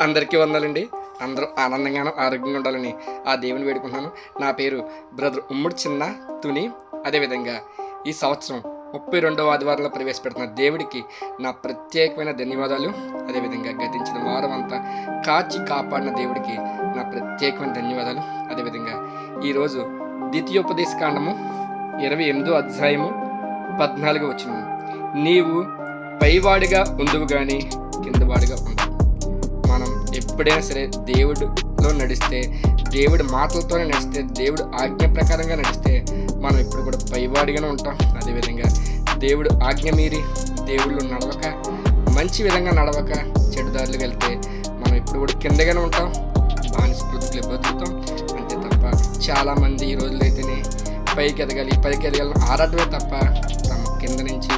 అందరికీ వందాలండి. అందరూ ఆనందంగాను ఆరోగ్యంగా ఉండాలని ఆ దేవుని వేడుకుంటున్నాను. నా పేరు బ్రదర్ ఉమ్ముడు చిన్న తుని. అదేవిధంగా ఈ సంవత్సరం 32వ ఆదివారంలో ప్రవేశపెడుతున్న దేవుడికి నా ప్రత్యేకమైన ధన్యవాదాలు. అదేవిధంగా గతించిన వారం అంతా కాచి కాపాడిన దేవుడికి నా ప్రత్యేకమైన ధన్యవాదాలు. అదేవిధంగా ఈరోజు ద్వితీయోపదేశ కాండము 28వ అధ్యాయము 14వ వచనం, నీవు పైవాడిగా ఉండువు కానీ కిందవాడిగా ఉండవు. మనం ఎప్పుడైనా సరే దేవుడిలో నడిస్తే, దేవుడి మాటలతోనే నడిస్తే, దేవుడు ఆజ్ఞ ప్రకారంగా నడిస్తే మనం ఇప్పుడు కూడా పైవాడిగానే ఉంటాం. అదేవిధంగా దేవుడు ఆజ్ఞ మీరి దేవుళ్ళు నడవక, మంచి విధంగా నడవక, చెడుదారులు వెళ్తే మనం ఇప్పుడు కూడా కిందగానే ఉంటాం, బానిస బ్రతుకులు బతుకుతాం. అంతే తప్ప చాలామంది ఈ రోజులైతేనే పైకి ఎదగాలి, పైకి ఎదగాలని ఆరాటమే తప్ప తమ కింద నుంచి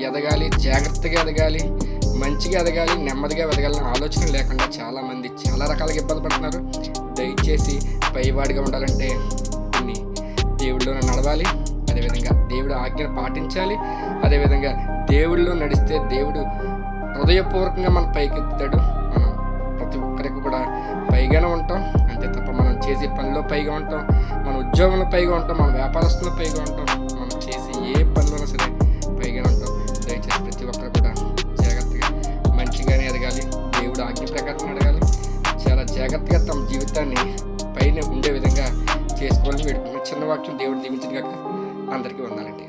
ఎదగాలి, జాగ్రత్తగా ఎదగాలి, మంచిగా ఎదగాలి, నెమ్మదిగా ఎదగాలని ఆలోచన లేకుండా చాలామంది చాలా రకాలుగా ఇబ్బంది పడుతున్నారు. దయచేసి పైవాడిగా ఉండాలంటే కొన్ని దేవుడిలోనే నడవాలి. అదేవిధంగా దేవుడు ఆజ్ఞను పాటించాలి. అదేవిధంగా దేవుడిలో నడిస్తే దేవుడు హృదయపూర్వకంగా మన పైకెత్తాడు. మనం ప్రతి ఒక్కరికి కూడా పైగానే ఉంటాం. అంతే తప్ప మనం చేసే పనిలో పైగా ఉంటాం, మన ఉద్యోగంలో పైగా ఉంటాం, మన వ్యాపారస్తుల్లో పైగా ఉంటాం, మనం చేసే ఏ పనిలోనూ సరే పైగానే ఉంటాం. దయచేసి ప్రతి ఒక్కరు కూడా జాగ్రత్తగా మంచిగానే ఎదగాలి, దేవుడు ఆజ్ఞ ప్రకారం ఎదగాలి, చాలా జాగ్రత్తగా తమ జీవితాన్ని పైన ఉండే విధంగా చేసుకోవాలని వేడుకుంటున్నాను. చిన్న వాక్యం దేవుడు దీవించిన కాక అందరికీ వందాలండి.